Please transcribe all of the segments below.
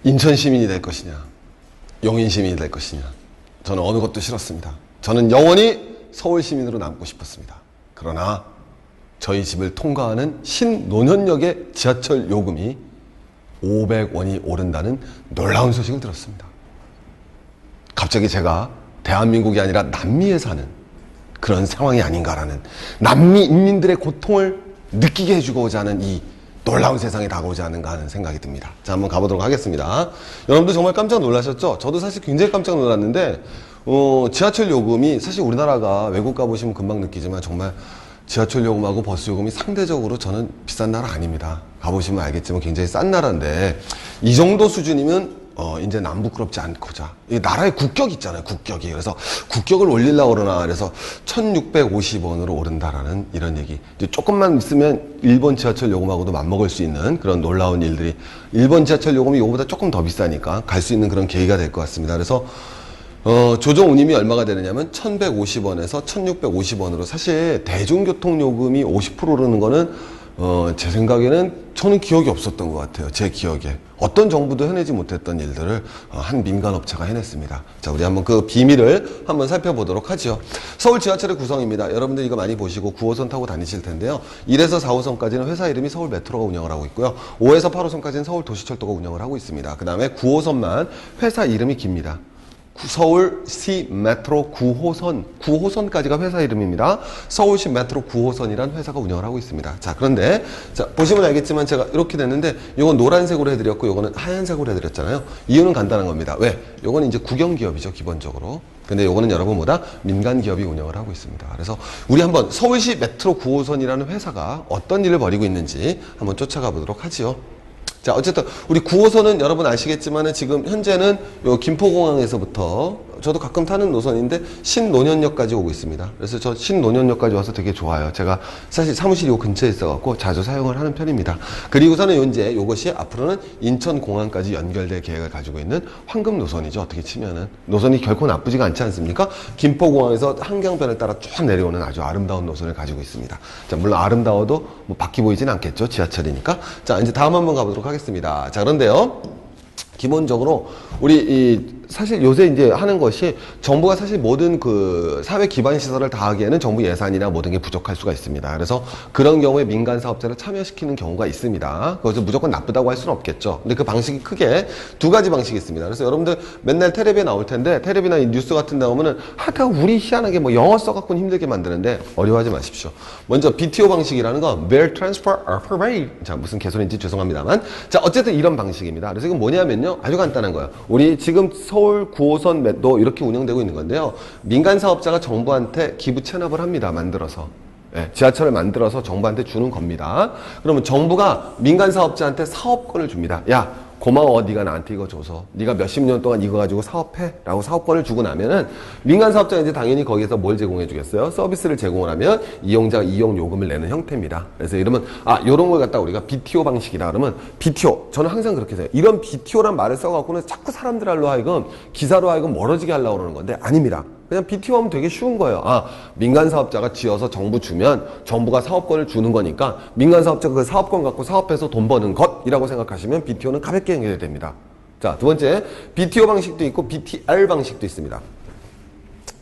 인천 시민이 될 것이냐, 용인 시민이 될 것이냐, 저는 어느 것도 싫었습니다. 저는 영원히 서울 시민으로 남고 싶었습니다. 그러나 저희 집을 통과하는 신논현역의 지하철 요금이 500원이 오른다는 놀라운 소식을 들었습니다. 갑자기 제가 대한민국이 아니라 남미에 사는 그런 상황이 아닌가라는, 남미 인민들의 고통을 느끼게 해주고자 하는 이 놀라운 세상에 다가오지 않는가 하는 생각이 듭니다. 자, 한번 가보도록 하겠습니다. 여러분들 정말 깜짝 놀라셨죠? 저도 사실 굉장히 깜짝 놀랐는데 지하철 요금이, 사실 우리나라가 외국 가보시면 금방 느끼지만 정말 지하철 요금하고 버스 요금이 상대적으로 저는 비싼 나라 아닙니다. 가보시면 알겠지만 굉장히 싼 나라인데, 이 정도 수준이면 이제 남부끄럽지 않고자, 이 나라의 국격이 있잖아요, 국격이. 그래서 국격을 올리려고 그러나, 그래서 1650원으로 오른다라는 이런 얘기. 이제 조금만 있으면 일본 지하철 요금하고도 맞먹을 수 있는 그런 놀라운 일들이, 일본 지하철 요금이 요거보다 조금 더 비싸니까 갈 수 있는 그런 계기가 될 것 같습니다. 그래서 조정 운임이 얼마가 되느냐면 1150원에서 1650원으로, 사실 대중교통 요금이 50% 오르는 거는 제 생각에는 저는 기억이 없었던 것 같아요. 제 기억에 어떤 정부도 해내지 못했던 일들을 한 민간업체가 해냈습니다. 자, 우리 한번 그 비밀을 한번 살펴보도록 하죠. 서울 지하철의 구성입니다. 여러분들 이거 많이 보시고 9호선 타고 다니실 텐데요. 1에서 4호선까지는 회사 이름이 서울 메트로가 운영을 하고 있고요. 5에서 8호선까지는 서울 도시철도가 운영을 하고 있습니다. 그 다음에 9호선만 회사 이름이 깁니다. 서울시 메트로 9호선, 9호선까지가 회사 이름입니다. 서울시 메트로 9호선이라는 회사가 운영을 하고 있습니다. 자, 그런데 자, 보시면 알겠지만 제가 이렇게 됐는데, 요건 노란색으로 해드렸고 요거는 하얀색으로 해드렸잖아요. 이유는 간단한 겁니다. 왜? 요거는 이제 국영기업이죠, 기본적으로. 근데 요거는 여러분보다 민간기업이 운영을 하고 있습니다. 그래서 우리 한번 서울시 메트로 9호선이라는 회사가 어떤 일을 벌이고 있는지 한번 쫓아가 보도록 하지요. 자, 어쨌든 우리 9호선은 여러분 아시겠지만은 지금 현재는 요 김포공항에서부터, 저도 가끔 타는 노선인데 신논현역까지 오고 있습니다. 그래서 저 신논현역까지 와서 되게 좋아요. 제가 사실 사무실이 요 근처에 있어갖고 자주 사용을 하는 편입니다. 그리고서는 현재 요것이 앞으로는 인천공항까지 연결될 계획을 가지고 있는 황금 노선이죠. 어떻게 치면은 노선이 결코 나쁘지가 않지 않습니까? 김포공항에서 한강변을 따라 쭉 내려오는 아주 아름다운 노선을 가지고 있습니다. 자, 물론 아름다워도 뭐 바퀴 보이진 않겠죠, 지하철이니까. 자, 이제 다음 한번 가보도록 하겠습니다. 자, 그런데요, 기본적으로 우리 사실 요새 이제 하는 것이, 정부가 사실 모든 그 사회 기반 시설을 다 하기에는 정부 예산이나 모든 게 부족할 수가 있습니다. 그래서 그런 경우에 민간 사업자를 참여시키는 경우가 있습니다. 그래서 무조건 나쁘다고 할 수는 없겠죠. 근데 그 방식이 크게 두 가지 방식이 있습니다. 그래서 여러분들 맨날 텔레비에 나올 텐데, 텔레비나 이 뉴스 같은 데 나오면은 하다가 우리 희한하게 뭐 영어 써갖고는 힘들게 만드는데 어려워하지 마십시오. 먼저 BTO 방식이라는 건 Bear Transfer Operate. 자, 무슨 개소리인지 죄송합니다만, 자, 어쨌든 이런 방식입니다. 그래서 이건 뭐냐면요, 아주 간단한 거예요. 우리 지금 서울 9호선도 이렇게 운영되고 있는 건데요. 민간 사업자가 정부한테 기부 체납을 합니다. 만들어서. 예, 지하철을 만들어서 정부한테 주는 겁니다. 그러면 정부가 민간 사업자한테 사업권을 줍니다. 야, 고마워, 네가 나한테 이거 줘서, 네가 몇십 년 동안 이거 가지고 사업해 라고 사업권을 주고 나면은 민간 사업자가 이제 당연히 거기에서 뭘 제공해 주겠어요? 서비스를 제공을 하면 이용자가 이용 요금을 내는 형태입니다. 그래서 이러면 요런 걸 갖다 우리가 BTO 방식이라 그러면, BTO, 저는 항상 그렇게 생각해요. 이런 BTO란 말을 써갖고는 자꾸 사람들로 하여금, 기사로 하여금 멀어지게 하려고 그러는 건데, 아닙니다. 그냥 BTO 하면 되게 쉬운 거예요. 민간 사업자가 지어서 정부 주면 정부가 사업권을 주는 거니까 민간 사업자가 그 사업권 갖고 사업해서 돈 버는 것이라고 생각하시면 BTO는 가볍게 연결됩니다. 자, 두 번째, BTO 방식도 있고 BTR 방식도 있습니다.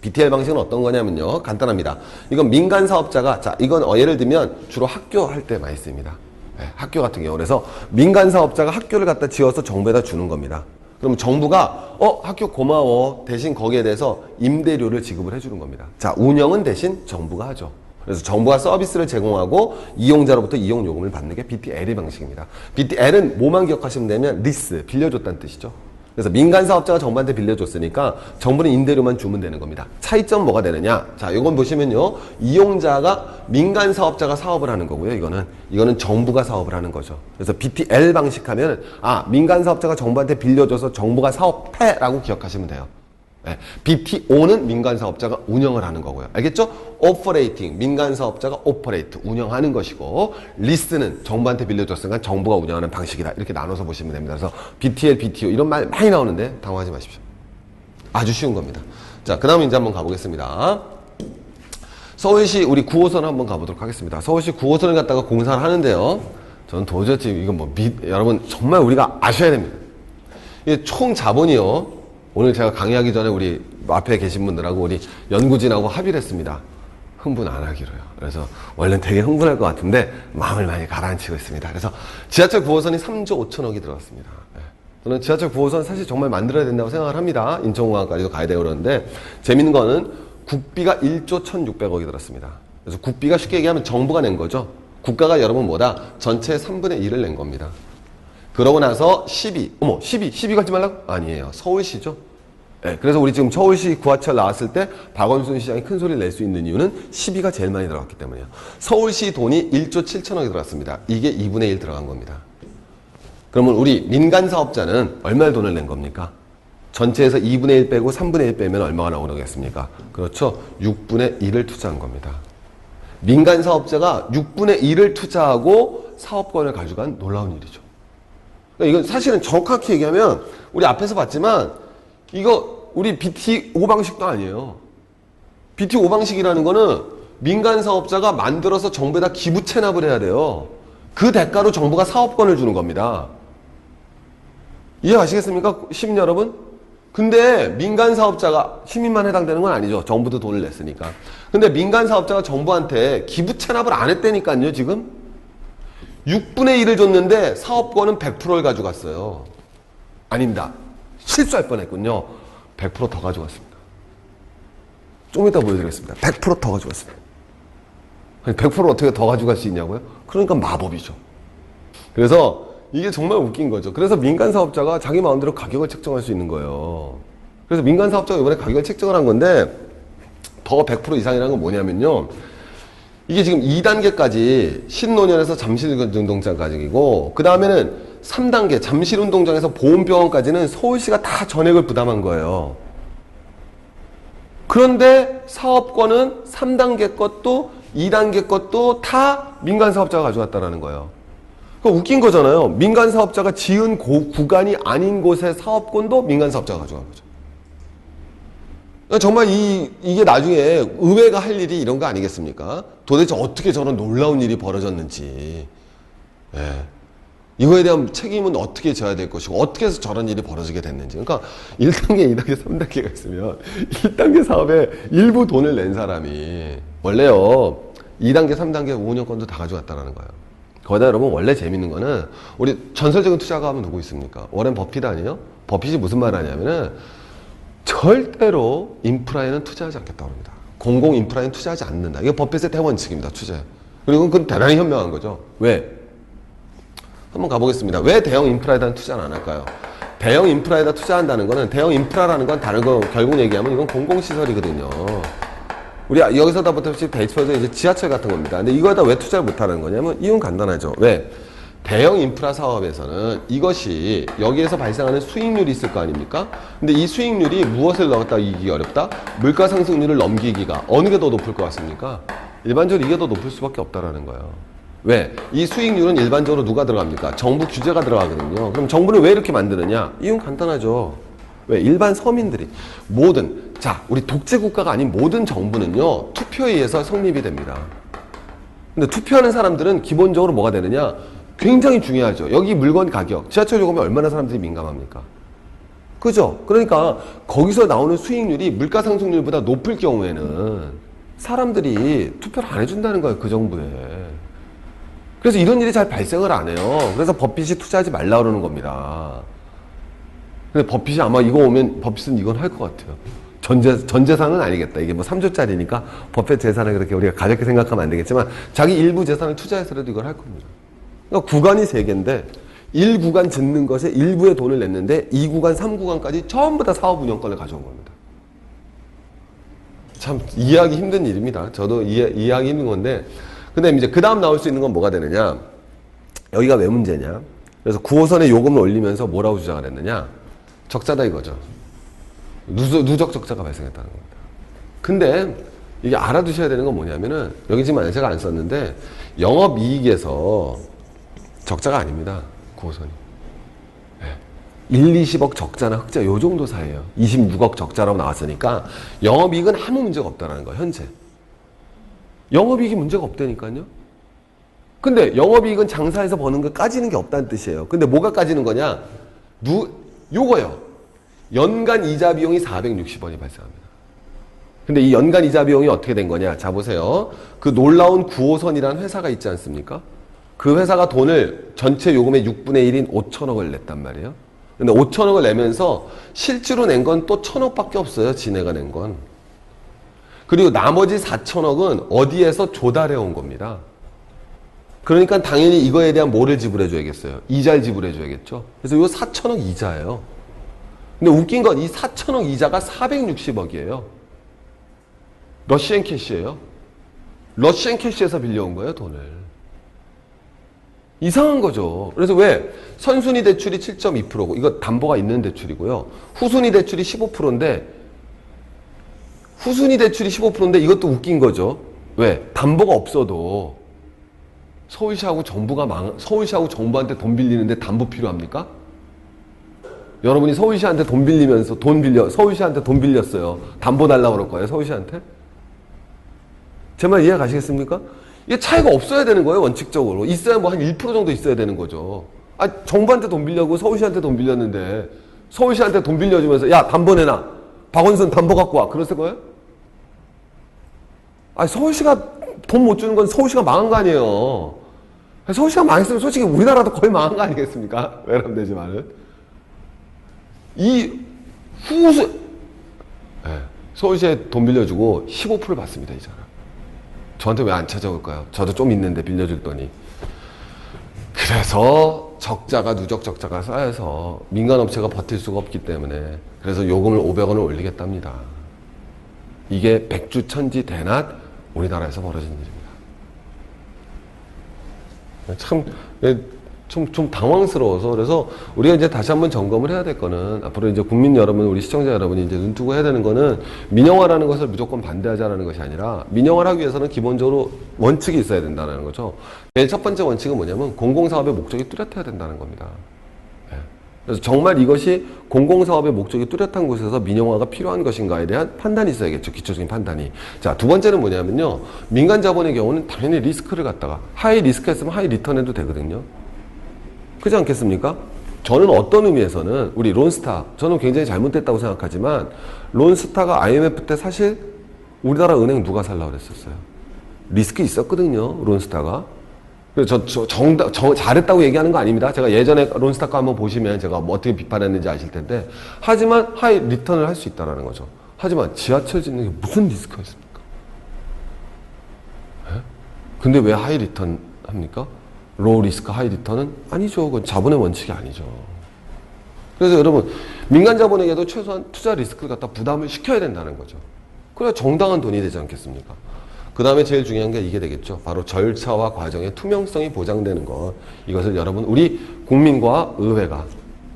BTR 방식은 어떤 거냐면요, 간단합니다. 이건 민간 사업자가, 자, 이건 예를 들면 주로 학교 할 때 많이 씁니다. 네, 학교 같은 경우. 그래서 민간 사업자가 학교를 갖다 지어서 정부에다 주는 겁니다. 그럼 정부가 학교 고마워, 대신 거기에 대해서 임대료를 지급을 해주는 겁니다. 자, 운영은 대신 정부가 하죠. 그래서 정부가 서비스를 제공하고 이용자로부터 이용 요금을 받는 게 BTL의 방식입니다. BTL은 뭐만 기억하시면 되면 리스, 빌려줬다는 뜻이죠. 그래서 민간 사업자가 정부한테 빌려줬으니까 정부는 임대료만 주면 되는 겁니다. 차이점 뭐가 되느냐? 자, 이건 보시면요, 이용자가, 민간 사업자가 사업을 하는 거고요. 이거는 정부가 사업을 하는 거죠. 그래서 BTL 방식 하면, 민간 사업자가 정부한테 빌려줘서 정부가 사업해라고 기억하시면 돼요. 네. BTO는 민간 사업자가 운영을 하는 거고요. 알겠죠? Operating, 민간 사업자가 operate, 운영하는 것이고, 리스는 정부한테 빌려줬으니까 정부가 운영하는 방식이다. 이렇게 나눠서 보시면 됩니다. 그래서 BTL, BTO 이런 말 많이 나오는데 당황하지 마십시오. 아주 쉬운 겁니다. 자, 그 다음에 이제 한번 가보겠습니다. 서울시 우리 9호선 한번 가보도록 하겠습니다. 서울시 9호선을 갖다가 공사를 하는데요, 저는 도저히 이건 여러분 정말 우리가 아셔야 됩니다. 이게 총 자본이요. 오늘 제가 강의하기 전에 우리 앞에 계신 분들하고 우리 연구진하고 합의를 했습니다. 흥분 안 하기로요. 그래서 원래는 되게 흥분할 것 같은데 마음을 많이 가라앉히고 있습니다. 그래서 지하철 9호선이 3조 5천억이 들어갔습니다. 저는 지하철 9호선 사실 정말 만들어야 된다고 생각을 합니다. 인천공항까지도 가야 되고 그러는데 재밌는 거는 국비가 1조 1,600억이 들었습니다. 그래서 국비가 쉽게 얘기하면 정부가 낸 거죠. 국가가 여러분 뭐다? 전체의 3분의 1을 낸 겁니다. 그러고 나서 12 가지 말라고? 아니에요. 서울시죠. 네, 그래서 우리 지금 서울시 구하철 나왔을 때 박원순 시장이 큰 소리를 낼 수 있는 이유는 12가 제일 많이 들어갔기 때문이에요. 서울시 돈이 1조 7천억이 들어갔습니다. 이게 2분의 1 들어간 겁니다. 그러면 우리 민간 사업자는 얼마의 돈을 낸 겁니까? 전체에서 2분의 1 빼고 3분의 1 빼면 얼마가 나오겠습니까? 그렇죠. 6분의 1을 투자한 겁니다. 민간 사업자가 6분의 1을 투자하고 사업권을 가져간 놀라운 일이죠. 그러니까 이건 사실은 정확하게 얘기하면 우리 앞에서 봤지만 이거 우리 BT5 방식도 아니에요. BT5 방식이라는 거는 민간 사업자가 만들어서 정부에다 기부 체납을 해야 돼요. 그 대가로 정부가 사업권을 주는 겁니다. 이해하시겠습니까? 시민 여러분? 근데 민간 사업자가 시민만 해당되는 건 아니죠. 정부도 돈을 냈으니까. 근데 민간 사업자가 정부한테 기부 체납을 안 했다니까요, 지금? 6분의 1을 줬는데 사업권은 100%를 가져갔어요. 아닙니다. 실수할 뻔했군요. 100% 더 가져갔습니다. 좀 이따 보여드리겠습니다. 100% 더 가져갔습니다. 아니, 100% 어떻게 더 가져갈 수 있냐고요? 그러니까 마법이죠. 그래서 이게 정말 웃긴 거죠. 그래서 민간 사업자가 자기 마음대로 가격을 책정할 수 있는 거예요. 그래서 민간 사업자가 이번에 가격을 책정을 한 건데 더 100% 이상이라는 건 뭐냐면요. 이게 지금 2단계까지 신논현에서 잠실운동장까지이고 그 다음에는 3단계 잠실운동장에서 보훈병원까지는 서울시가 다 전액을 부담한 거예요. 그런데 사업권은 3단계 것도 2단계 것도 다 민간 사업자가 가져갔다는 거예요. 그러니까 웃긴 거잖아요. 민간 사업자가 지은 구간이 아닌 곳의 사업권도 민간 사업자가 가져간 거죠. 그러니까 정말 이게 나중에 의회가 할 일이 이런 거 아니겠습니까? 도대체 어떻게 저런 놀라운 일이 벌어졌는지. 예. 이거에 대한 책임은 어떻게 져야 될 것이고 어떻게 해서 저런 일이 벌어지게 됐는지. 그러니까 1단계, 2단계, 3단계가 있으면 1단계 사업에 일부 돈을 낸 사람이 원래요 2단계, 3단계 5년권도 다 가져갔다는 거예요. 거기다 여러분 원래 재밌는 거는 우리 전설적인 투자가 하면 누구 있습니까? 워렌 버핏 아니에요? 버핏이 무슨 말 하냐면은 절대로 인프라에는 투자하지 않겠다고 합니다. 공공 인프라에는 투자하지 않는다. 이게 버핏의 대원칙입니다. 투자. 그리고 그건 대단히 현명한 거죠. 왜? 한번 가보겠습니다. 왜 대형 인프라에 대한 투자는 안 할까요? 대형 인프라에다 투자한다는 거는 대형 인프라라는 건 다른 거 결국 얘기하면 이건 공공시설이거든요. 우리 여기서 다 보다시피 대표적인 이제 지하철 같은 겁니다. 근데 이거에다 왜 투자를 못 하는 거냐면 이유는 간단하죠. 왜? 대형 인프라 사업에서는 이것이 여기에서 발생하는 수익률이 있을 거 아닙니까? 근데 이 수익률이 무엇을 넣었다 이기기 어렵다? 물가 상승률을 넘기기가 어느 게 더 높을 것 같습니까? 일반적으로 이게 더 높을 수밖에 없다라는 거예요. 왜? 이 수익률은 일반적으로 누가 들어갑니까? 정부 규제가 들어가거든요. 그럼 정부는 왜 이렇게 만드느냐? 이유는 간단하죠. 왜? 일반 서민들이 자, 우리 독재국가가 아닌 모든 정부는요 투표에 의해서 성립이 됩니다. 근데 투표하는 사람들은 기본적으로 뭐가 되느냐? 굉장히 중요하죠. 여기 물건 가격, 지하철 요금에 얼마나 사람들이 민감합니까? 그죠? 그러니까 거기서 나오는 수익률이 물가 상승률보다 높을 경우에는 사람들이 투표를 안 해준다는 거예요. 그 정부에. 그래서 이런 일이 잘 발생을 안 해요. 그래서 버핏이 투자하지 말라 그러는 겁니다. 근데 버핏이 아마 이거 오면 버핏은 이건 할 것 같아요. 전 재산은 아니겠다. 이게 뭐 3조짜리니까 버핏 재산을 그렇게 우리가 가볍게 생각하면 안 되겠지만 자기 일부 재산을 투자해서라도 이걸 할 겁니다. 그러니까 구간이 3개인데 1구간 짓는 것에 일부의 돈을 냈는데 2구간, 3구간까지 전부 다 사업 운영권을 가져온 겁니다. 참 이해하기 힘든 일입니다. 저도 이해하기 힘든 건데 근데 이제 그 다음 나올 수 있는 건 뭐가 되느냐? 여기가 왜 문제냐? 그래서 9호선에 요금을 올리면서 뭐라고 주장을 했느냐? 적자다 이거죠. 누적 적자가 발생했다는 겁니다. 근데 이게 알아두셔야 되는 건 뭐냐면은 여기 지금 제가 안 썼는데 영업이익에서 적자가 아닙니다. 9호선이. 1, 20억 적자나 흑자 요 정도 사이에요. 26억 적자라고 나왔으니까 영업이익은 아무 문제가 없다는 거예요. 현재. 영업이익이 문제가 없다니까요. 근데 영업이익은 장사해서 버는 거 까지는 게 없다는 뜻이에요. 근데 뭐가 까지는 거냐? 요거요. 연간 이자 비용이 460원이 발생합니다. 근데 이 연간 이자 비용이 어떻게 된 거냐? 자, 보세요. 그 놀라운 9호선이라는 회사가 있지 않습니까? 그 회사가 돈을 전체 요금의 6분의 1인 5천억을 냈단 말이에요. 근데 5천억을 내면서 실제로 낸 건 또 1,000억밖에 없어요. 지네가 낸 건. 그리고 나머지 4천억은 어디에서 조달해 온 겁니다. 그러니까 당연히 이거에 대한 뭐를 지불해 줘야겠어요? 이자를 지불해 줘야겠죠. 그래서 이 4천억 이자예요. 근데 웃긴 건 이 4천억 이자가 460억이에요. 러시안 캐시예요. 러시안 캐시에서 빌려온 거예요, 돈을. 이상한 거죠. 그래서 왜 선순위 대출이 7.2%고 이거 담보가 있는 대출이고요. 후순위 대출이 15%인데 후순위 대출이 15%인데 이것도 웃긴 거죠. 왜? 담보가 없어도 서울시하고 정부한테 돈 빌리는데 담보 필요합니까? 여러분이 서울시한테 돈 빌리면서 서울시한테 돈 빌렸어요. 담보 달라고 그럴 거예요, 서울시한테? 제 말 이해 가시겠습니까? 이게 차이가 없어야 되는 거예요, 원칙적으로. 있어야 뭐 한 1% 정도 있어야 되는 거죠. 아, 정부한테 돈 빌려고 서울시한테 돈 빌렸는데 서울시한테 돈 빌려주면서 야, 담보 내놔. 박원순 담보 갖고 와. 그랬을 거예요? 아, 서울시가 돈 못 주는 건 서울시가 망한 거 아니에요. 서울시가 망했으면 솔직히 우리나라도 거의 망한 거 아니겠습니까? 외람 되지만은. 서울시에 돈 빌려주고 15% 받습니다, 이자를. 저한테 왜 안 찾아올까요? 저도 좀 있는데 빌려줄 돈이. 그래서 누적 적자가 쌓여서 민간업체가 버틸 수가 없기 때문에 그래서 요금을 500원을 올리겠답니다. 이게 백주천지 대낮 우리나라에서 벌어진 일입니다. 좀 당황스러워서 그래서 우리가 이제 다시 한번 점검을 해야 될 거는 앞으로 이제 국민 여러분, 우리 시청자 여러분이 이제 눈 뜨고 해야 되는 거는 민영화라는 것을 무조건 반대하자라는 것이 아니라 민영화를 하기 위해서는 기본적으로 원칙이 있어야 된다는 거죠. 제일 첫 번째 원칙은 뭐냐면 공공사업의 목적이 뚜렷해야 된다는 겁니다. 그래서 정말 이것이 공공사업의 목적이 뚜렷한 곳에서 민영화가 필요한 것인가에 대한 판단이 있어야겠죠. 기초적인 판단이. 자, 두 번째는 뭐냐면요. 민간 자본의 경우는 당연히 리스크를 갖다가 하이 리스크 했으면 하이 리턴 해도 되거든요. 그렇지 않겠습니까? 저는 어떤 의미에서는 우리 론스타, 저는 굉장히 잘못됐다고 생각하지만 론스타가 IMF 때 사실 우리나라 은행 누가 살라고 그랬었어요. 리스크 있었거든요. 론스타가. 그래서 잘했다고 얘기하는 거 아닙니다. 제가 예전에 론스타 거 한번 보시면 제가 뭐 어떻게 비판했는지 아실 텐데 하지만 하이 리턴을 할 수 있다는 거죠. 하지만 지하철 짓는 게 무슨 리스크가 있습니까? 네? 근데 왜 하이 리턴 합니까? 로우 리스크 하이 리턴은 아니죠. 그건 자본의 원칙이 아니죠. 그래서 여러분 민간 자본에게도 최소한 투자 리스크를 갖다 부담을 시켜야 된다는 거죠. 그래야 정당한 돈이 되지 않겠습니까? 그 다음에 제일 중요한 게 이게 되겠죠. 바로 절차와 과정의 투명성이 보장되는 것. 이것을 여러분 우리 국민과 의회가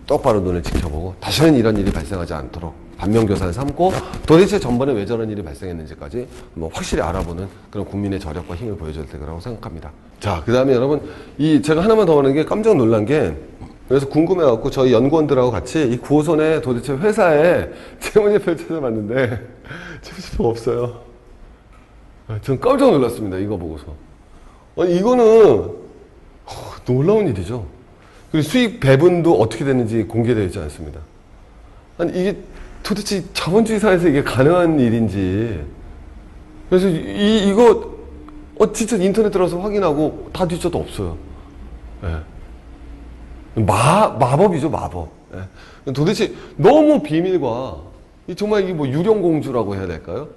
똑바로 눈을 지켜보고 다시는 이런 일이 발생하지 않도록 반면교사를 삼고 도대체 전번에 왜 저런 일이 발생했는지까지 뭐 확실히 알아보는 그런 국민의 저력과 힘을 보여줄 때라고 생각합니다. 자, 그 다음에 여러분 제가 하나만 더 하는 게 깜짝 놀란 게 그래서 궁금해갖고 저희 연구원들하고 같이 이 9호선에 도대체 회사에 재무제표를 찾아봤는데 재무제표가 없어요. 전 깜짝 놀랐습니다. 이거 보고서. 아니 이거는 놀라운 일이죠. 그리고 수익 배분도 어떻게 되는지 공개되어 있지 않습니다. 아니 이게 도대체 자본주의 사회에서 이게 가능한 일인지. 그래서 이거 진짜 인터넷 들어서 확인하고 다 뒤져도 없어요. 예. 마법이죠, 마법. 예. 도대체 너무 비밀과 정말 이게 뭐 유령공주라고 해야 될까요?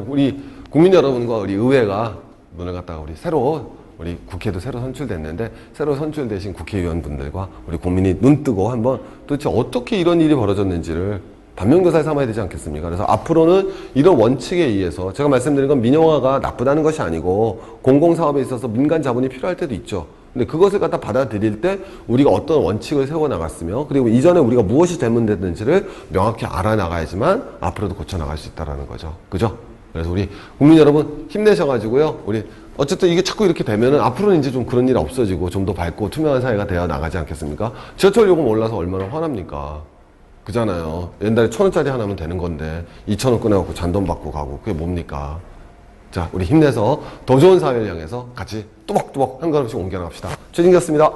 우리 국민 여러분과 우리 의회가 눈을 갖다가 우리 국회도 새로 선출됐는데 새로 선출되신 국회의원분들과 우리 국민이 눈 뜨고 한번 도대체 어떻게 이런 일이 벌어졌는지를 반면교사에 삼아야 되지 않겠습니까? 그래서 앞으로는 이런 원칙에 의해서 제가 말씀드린 건 민영화가 나쁘다는 것이 아니고 공공사업에 있어서 민간 자본이 필요할 때도 있죠. 근데 그것을 갖다 받아들일 때 우리가 어떤 원칙을 세워나갔으며 그리고 이전에 우리가 무엇이 잘못됐는지를 명확히 알아나가야지만 앞으로도 고쳐나갈 수 있다는 거죠. 그죠? 그래서 우리 국민 여러분 힘내셔가지고요. 우리 어쨌든 이게 자꾸 이렇게 되면은 앞으로는 이제 좀 그런 일이 없어지고 좀 더 밝고 투명한 사회가 되어 나가지 않겠습니까? 지하철 요금 올라서 얼마나 화납니까? 그잖아요. 옛날에 1,000원짜리 하나면 되는 건데 2,000원 꺼내갖고 잔돈 받고 가고 그게 뭡니까? 자, 우리 힘내서 더 좋은 사회를 향해서 같이 뚜벅뚜벅 한 걸음씩 옮겨나갑시다. 최진기였습니다.